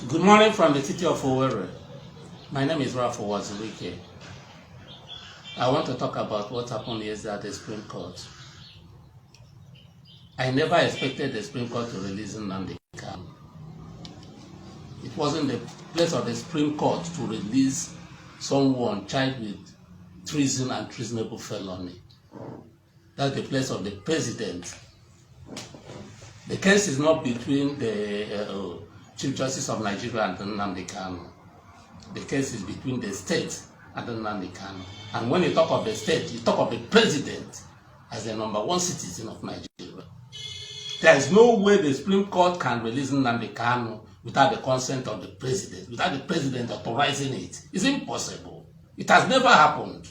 Good morning from the city of Owerri. My name is UWAZURIKE. I want to talk about what happened yesterday at the Supreme Court. I never expected the Supreme Court to release Nnamdi Kanu. It wasn't the place of the Supreme Court to release someone charged with treason and treasonable felony. That's the place of the president. The case is not between the Chief Justice of Nigeria and Nnamdi Kanu. The case is between the state and Nnamdi Kanu. And when you talk of the state, you talk of the president as the #1 citizen of Nigeria. There is no way the Supreme Court can release Nnamdi Kanu without the consent of the president, without the president authorizing it. It's impossible. It has never happened.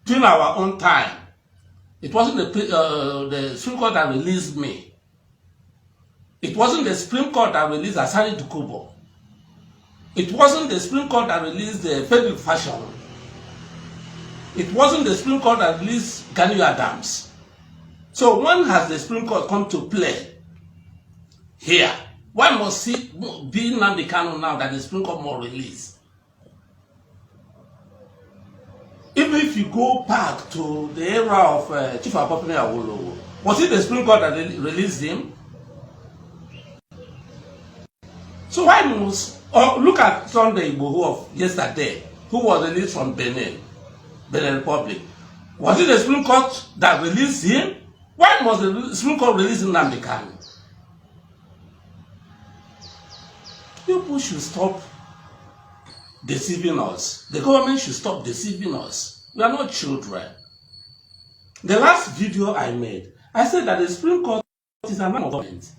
During our own time, it wasn't the Supreme Court that released me. It wasn't the Supreme Court that released Asari Dukubo. It wasn't the Supreme Court that released Frederick Fashion. It wasn't the Supreme Court that released Gani Adams. So when has the Supreme Court come to play here? Why must it be Nnamdi Kanu now that the Supreme Court must release? Even if you go back to the era of Chief Abopine Awolowo, was it the Supreme Court that released him? So why must, look at Sunday Igboho of yesterday, who was released from Benin Republic. Was it the Supreme Court that released him? Why must the Supreme Court release Nnamdi Kanu? People should stop deceiving us. The government should stop deceiving us. We are not children. The last video I made, I said that the Supreme Court is an arm of government.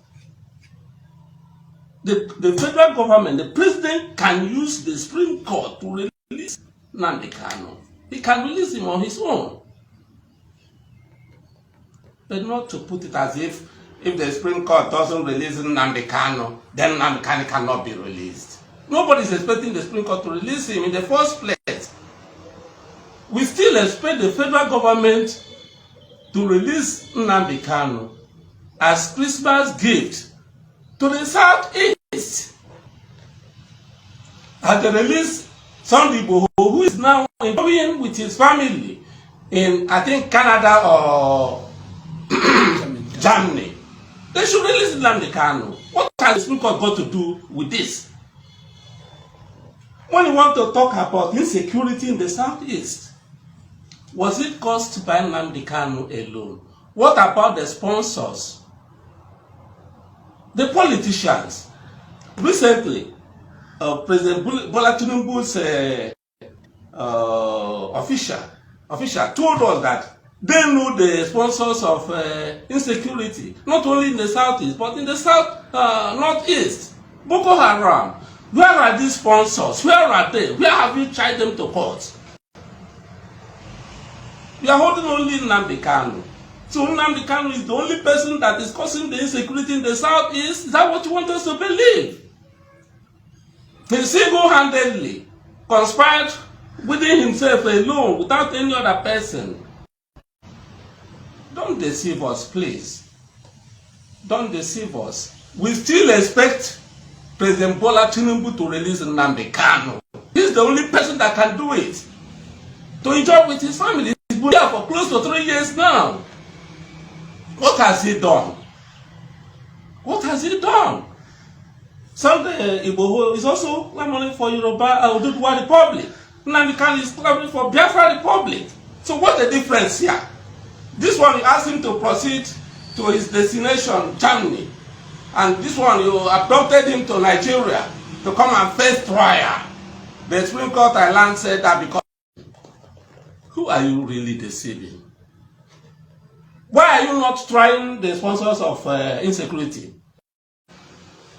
The federal government, the president can use the Supreme Court to release Nnamdi Kanu. He can release him on his own. But not to put it as if the Supreme Court doesn't release Nnamdi Kanu, then Nnamdi Kanu cannot be released. Nobody is expecting the Supreme Court to release him in the first place. We still expect the federal government to release Nnamdi Kanu as Christmas gift to the Southeast. As they release Sunday Igboho, who is now living with his family in, I think, Canada or Germany. They should release Nnamdi Kanu. What has the Supreme Court got to do with this? When you want to talk about insecurity in the Southeast, was it caused by Nnamdi Kanu alone? What about the sponsors? The politicians? Recently, President Bola Tinubu's official told us that they know the sponsors of insecurity, not only in the Southeast, but in the Northeast. Boko Haram. Where are these sponsors? Where are they? Where have you tried them to court? We are holding only Nnamdi Kanu. So Nnamdi Kanu is the only person that is causing the insecurity in the Southeast? Is that what you want us to believe? He single-handedly conspired within himself alone, without any other person. Don't deceive us, please. Don't deceive us. We still expect President Bola Tinubu to release Nnamdi Kanu. He's the only person that can do it. To enjoy with his family. He's been there for close to 3 years now. What has he done? What has he done? Sunday Igboho is also clamoring for Yoruba Republic. Nnamdi Kanu is clamoring for Biafra Republic. So what's the difference here? This one, you ask him to proceed to his destination, Germany. And this one, you abducted him to Nigeria to come and face trial. The Supreme Court Island said that because... Who are you really deceiving? Why are you not trying the sponsors of insecurity?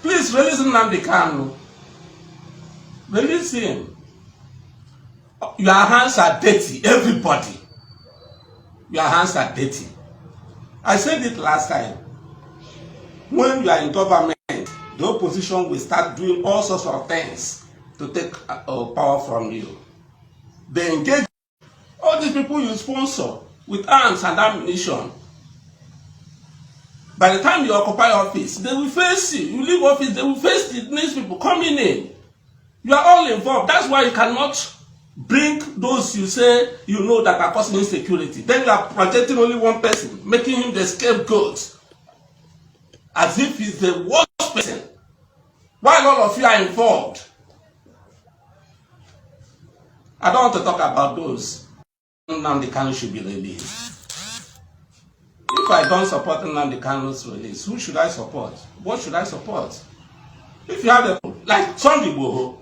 Please release Nnamdi Kanu. Release him. Your hands are dirty, everybody. Your hands are dirty. I said it last time. When you are in government, the opposition will start doing all sorts of things to take power from you. They engage all these people you sponsor with arms and ammunition. By the time you occupy office, they will face you. You leave office, they will face the next people coming in. You are all involved. That's why you cannot bring those you say you know that are causing insecurity. Then you are projecting only one person, making him the scapegoat, as if he's the worst person, while all of you are involved. I don't want to talk about those. Nnamdi Kanu should be released. If I don't support Nnamdi Kanu's release, who should I support? What should I support? If you have a like Sunday Igboho,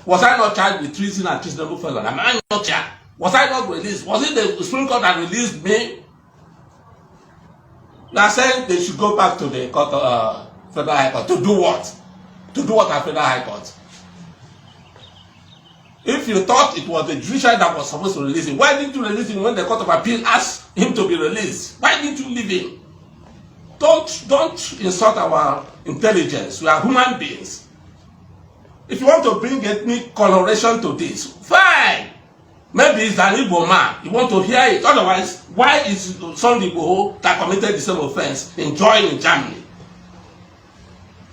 was I not charged with treason and treasonable felon? Am I not charged? Was I not released? Was it the Supreme Court that released me? They are saying they should go back to the court, Federal High Court. To do what? To do what at Federal High Court? If you thought it was the judiciary that was supposed to release him, why didn't you release him when the Court of Appeal asked him to be released? Why didn't you leave him? Don't insult our intelligence. We are human beings. If you want to bring ethnic coloration to this, fine. Maybe it's an Igbo man. You want to hear it. Otherwise, why is Sunday Igboho that committed the same offense enjoying in Germany?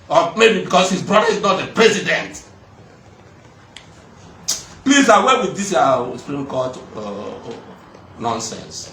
Or maybe because his brother is not the president. Please, away with this Supreme Court nonsense.